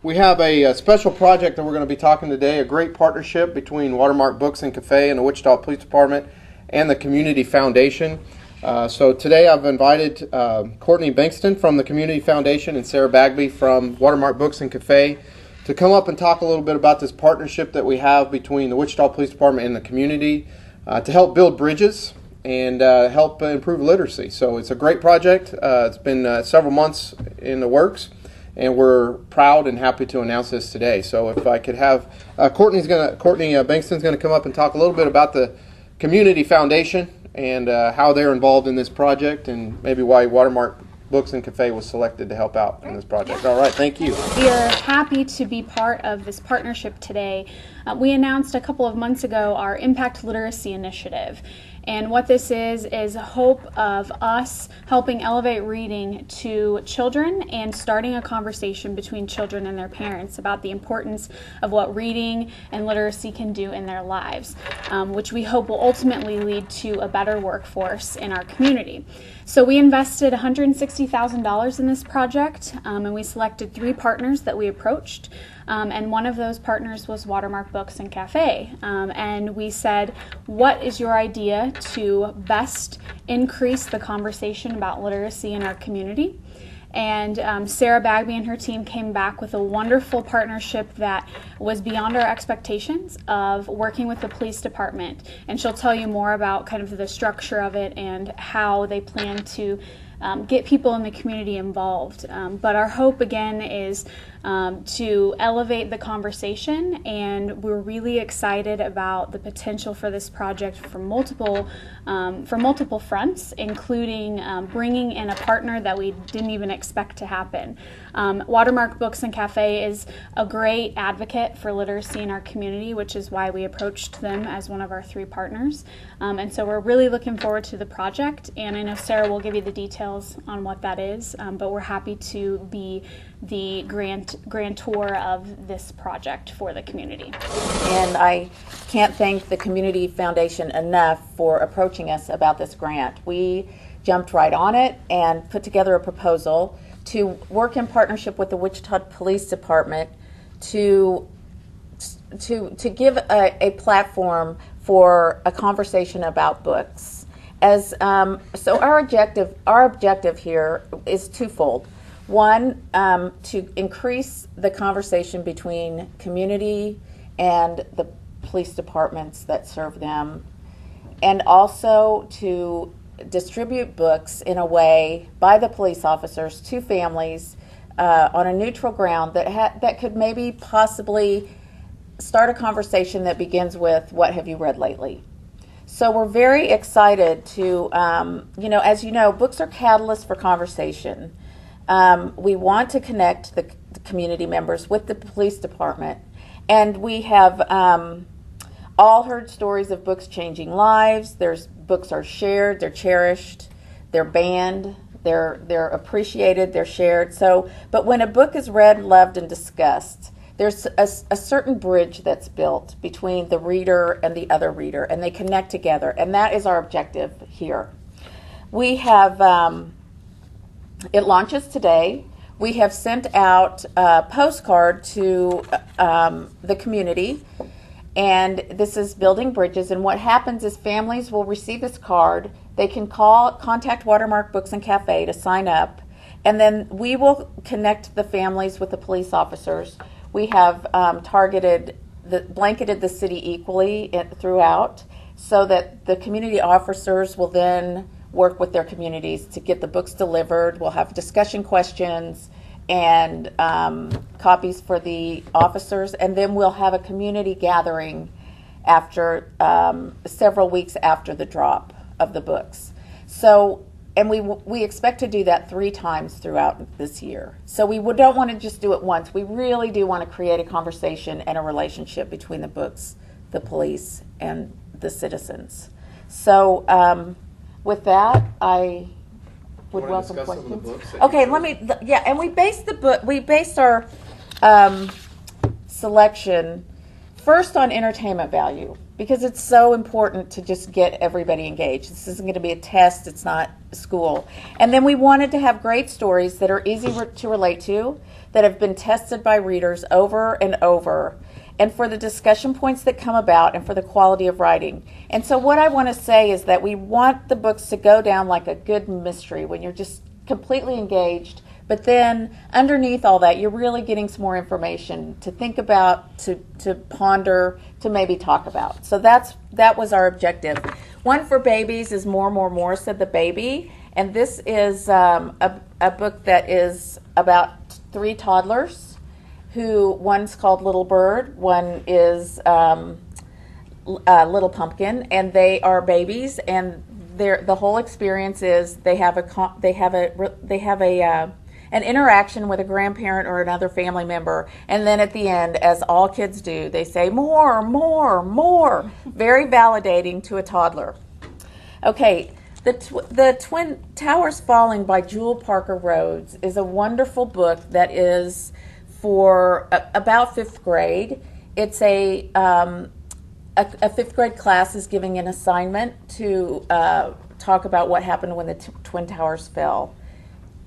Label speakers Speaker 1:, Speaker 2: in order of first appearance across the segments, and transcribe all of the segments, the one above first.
Speaker 1: We have a special project that we're going to be talking today, a great partnership between Watermark Books and Cafe and the Wichita Police Department and the Community Foundation. So today I've invited Courtney Bankston from the Community Foundation and Sarah Bagby from Watermark Books and Cafe to come up and talk a little bit about this partnership that we have between the Wichita Police Department and the community to help build bridges and help improve literacy. So it's a great project. It's been several months in the works, and we're proud and happy to announce this today. So if I could have Courtney Bankston's going to come up and talk a little bit about the Community Foundation and how they're involved in this project, and maybe why Watermark Books and Cafe was selected to help out in this project. All right, thank you.
Speaker 2: We are happy to be part of this partnership today. We announced a couple of months ago our Impact Literacy Initiative. And what this is hope of us helping elevate reading to children and starting a conversation between children and their parents about the importance of what reading and literacy can do in their lives, which we hope will ultimately lead to a better workforce in our community. So we invested $160,000 in this project, and we selected 3 partners that we approached. And one of those partners was Watermark Books and Cafe. And we said, what is your idea to best increase the conversation about literacy in our community? And Sarah Bagby and her team came back with a wonderful partnership that was beyond our expectations of working with the police department. And she'll tell you more about kind of the structure of it and how they plan to get people in the community involved. But our hope again is to elevate the conversation, and we're really excited about the potential for this project from multiple fronts, including bringing in a partner that we didn't even expect to happen. Watermark Books and Cafe is a great advocate for literacy in our community, which is why we approached them as one of our 3 partners. And so we're really looking forward to the project, and I know Sarah will give you the details on what that is, but we're happy to be the grantor of this project for the community.
Speaker 3: And I can't thank the Community Foundation enough for approaching us about this grant. We jumped right on it and put together a proposal to work in partnership with the Wichita Police Department to give a platform for a conversation about books. So our objective here is twofold. One, to increase the conversation between community and the police departments that serve them, and also to distribute books in a way by the police officers to families on a neutral ground that could maybe possibly start a conversation that begins with, what have you read lately? So we're very excited to, as you know, books are catalysts for conversation. We want to connect the community members with the police department, and we have all heard stories of books changing lives. Books are shared, they're cherished, they're banned, they're appreciated, they're shared. But when a book is read, loved, and discussed, there's a certain bridge that's built between the reader and the other reader, and they connect together, and that is our objective here. We have, it launches today. We have sent out a postcard to the community, and this is Building Bridges, and what happens is families will receive this card. They can contact Watermark Books and Cafe to sign up, and then we will connect the families with the police officers. We have blanketed the city equally throughout, so that the community officers will then work with their communities to get the books delivered. We'll have discussion questions and copies for the officers, and then we'll have a community gathering after several weeks after the drop of the books. And we expect to do that 3 times throughout this year. So we don't want to just do it once. We really do want to create a conversation and a relationship between the books, the police, and the citizens. So with that, I would welcome questions. Okay, and we based our selection first on entertainment value. because it's so important to just get everybody engaged. This isn't going to be a test. It's not school. And then we wanted to have great stories that are easy to relate to, that have been tested by readers over and over, and for the discussion points that come about, and for the quality of writing. And so what I want to say is that we want the books to go down like a good mystery when you're just completely engaged, but then underneath all that, you're really getting some more information to think about, to ponder, to maybe talk about. So that was our objective. One for babies is More, Said the Baby. And this is a book that is about 3 toddlers who, one's called Little Bird, one is Little Pumpkin, and they are babies, and the whole experience is they have an interaction with a grandparent or another family member, and then at the end, as all kids do, they say more, very validating to a toddler. Okay, the Twin Towers Falling by Jewel Parker Rhodes is a wonderful book that is for about 5th grade. It's a 5th grade class is giving an assignment to talk about what happened when the Twin Towers fell.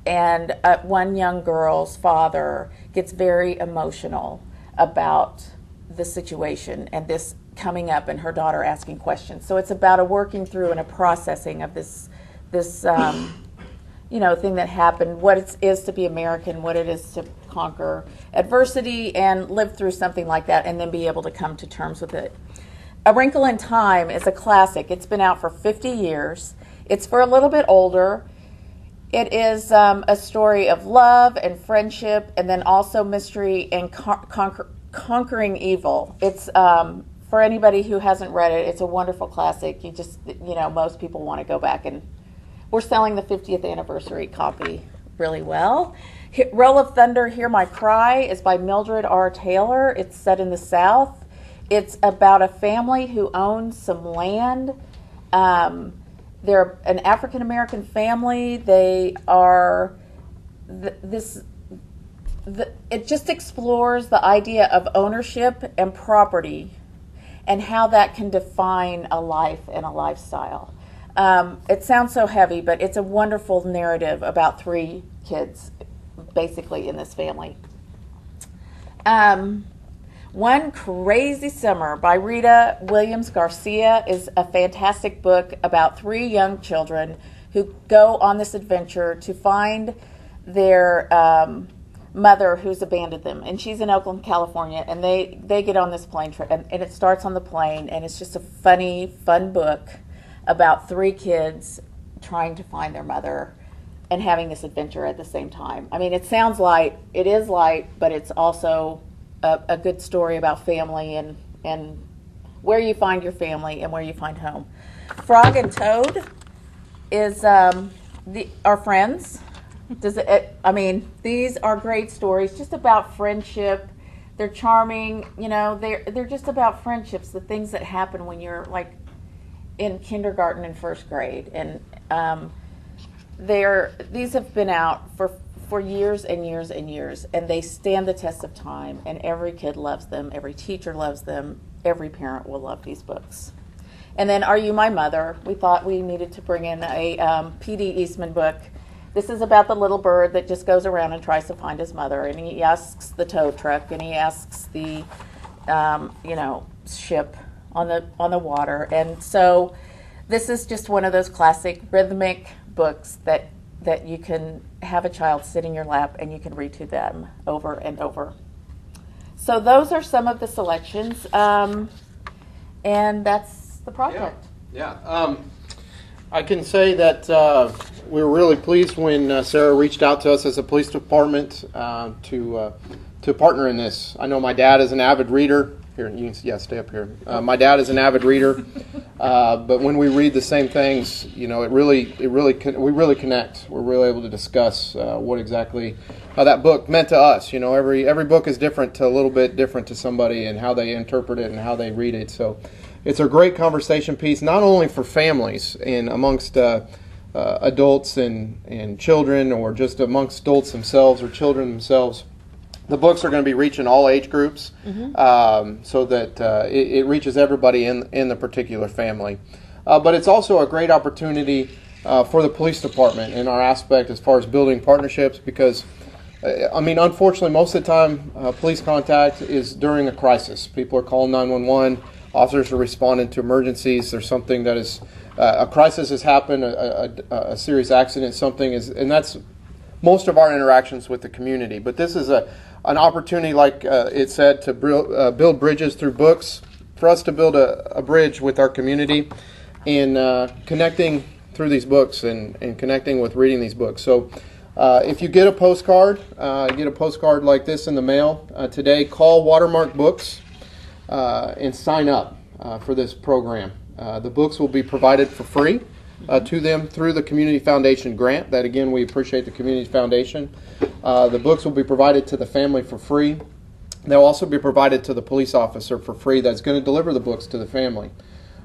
Speaker 3: And one young girl's father gets very emotional about the situation and this coming up and her daughter asking questions. So it's about a working through and a processing of this thing that happened, what it is to be American, what it is to conquer adversity and live through something like that and then be able to come to terms with it. A Wrinkle in Time is a classic. It's been out for 50 years. It's for a little bit older. It is a story of love and friendship, and then also mystery and conquering evil. It's for anybody who hasn't read it, it's a wonderful classic. Most people want to go back, and we're selling the 50th anniversary copy really well. Roll of Thunder, Hear My Cry is by Mildred R. Taylor. It's set in the South. It's about a family who owns some land. They're an African American family. They are it just explores the idea of ownership and property and how that can define a life and a lifestyle. It sounds so heavy, but it's a wonderful narrative about 3 kids, basically, in this family. One Crazy Summer by Rita Williams Garcia is a fantastic book about 3 young children who go on this adventure to find their mother who's abandoned them. And she's in Oakland, California, and they get on this plane trip, and it starts on the plane, and it's just a fun book about 3 kids trying to find their mother and having this adventure at the same time. I mean, it sounds light. It is light, but it's also a good story about family and where you find your family and where you find home. Frog and Toad is our friends. These are great stories just about friendship. They're charming. They're just about friendships, the things that happen when you're like in kindergarten and 1st grade. And these have been out for years and years and years, and they stand the test of time, and every kid loves them, every teacher loves them, every parent will love these books. And then Are You My Mother? We thought we needed to bring in a P.D. Eastman book. This is about the little bird that just goes around and tries to find his mother, and he asks the tow truck, and he asks the ship on the water. And so this is just one of those classic rhythmic books that you can have a child sit in your lap and you can read to them over and over. So those are some of the selections, and that's the project.
Speaker 1: Yeah. I can say that we were really pleased when Sarah reached out to us as a police department to partner in this. I know my dad is an avid reader. Here, stay up here. My dad is an avid reader, but when we read the same things, we really connect. We're really able to discuss how that book meant to us. Every book is different, a little bit different to somebody, and how they interpret it and how they read it. So it's a great conversation piece, not only for families and amongst adults and children, or just amongst adults themselves or children themselves, The books are going to be reaching all age groups, so that it reaches everybody in the particular family. But it's also a great opportunity for the police department in our aspect as far as building partnerships, because I mean, unfortunately, most of the time, police contact is during a crisis. People are calling 911. Officers are responding to emergencies. There's something that is a crisis has happened, a serious accident, something is, and that's most of our interactions with the community. But this is an opportunity, like it said, to build bridges through books, for us to build a bridge with our community in connecting through these books and connecting with reading these books. So if you get a postcard, like this in the mail today, call Watermark Books and sign up for this program. The books will be provided for free to them through the Community Foundation grant. That, again, we appreciate the Community Foundation. The books will be provided to the family for free. They'll also be provided to the police officer for free that's going to deliver the books to the family.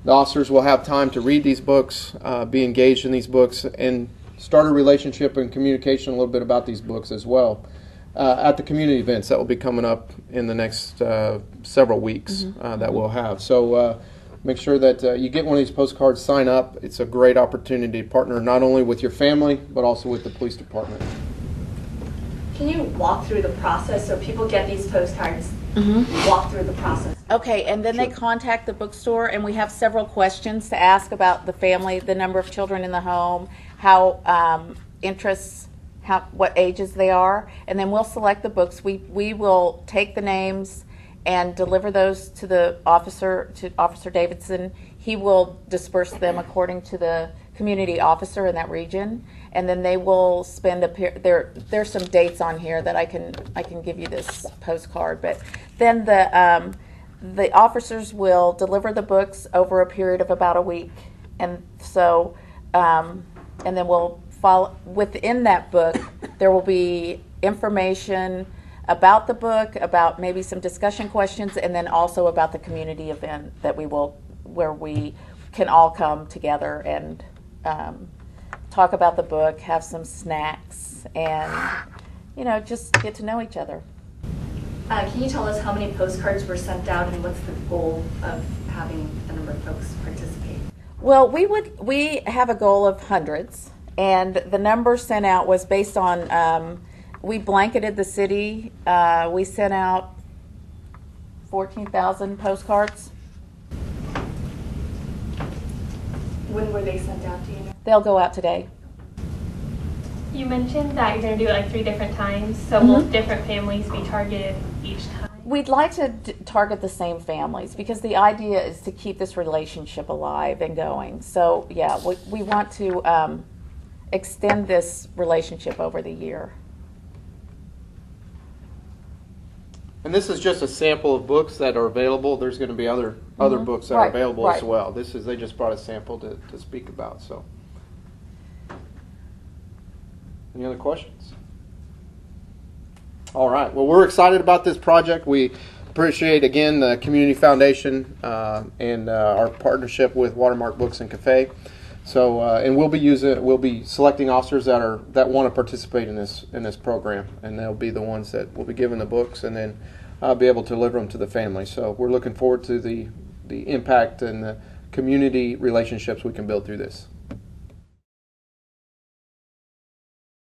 Speaker 1: The officers will have time to read these books, be engaged in these books, and start a relationship and communication a little bit about these books as well at the community events that will be coming up in the next several weeks that we'll have. So make sure that you get one of these postcards, sign up. It's a great opportunity to partner not only with your family, but also with the police department.
Speaker 4: Can you walk through the process so people get these postcards, walk through the process?
Speaker 3: Okay, and then they contact the bookstore, and we have several questions to ask about the family, the number of children in the home, how interests, what ages they are, and then we'll select the books. We will take the names and deliver those to the officer, to Officer Davidson. He will disperse them according to the community officer in that region, and then they will spend there's some dates on here that I can give you this postcard, but then the officers will deliver the books over a period of about a week, and so and then we'll follow within that book. There will be information about the book, about maybe some discussion questions, and then also about the community event that where we can all come together and talk about the book, have some snacks, and just get to know each other.
Speaker 4: Can you tell us how many postcards were sent out and what's the goal of having a number of folks participate?
Speaker 3: Well, we have a goal of hundreds, and the number sent out was based on we blanketed the city. We sent out 14,000 postcards.
Speaker 4: When were they sent out, do you know?
Speaker 3: They'll go out today.
Speaker 5: You mentioned that you're going to do it like 3 different times, so will different families be targeted each time?
Speaker 3: We'd like to target the same families because the idea is to keep this relationship alive and going. So yeah, we want to extend this relationship over the year.
Speaker 1: And this is just a sample of books that are available. There's going to be other books that are available as well. They just brought a sample to speak about. So, any other questions? All right. Well, we're excited about this project. We appreciate again the Community Foundation and our partnership with Watermark Books and Cafe. So, and we'll be selecting officers that want to participate in this program, and they'll be the ones that will be given the books, and then be able to deliver them to the family. So, we're looking forward to the impact and the community relationships we can build through this.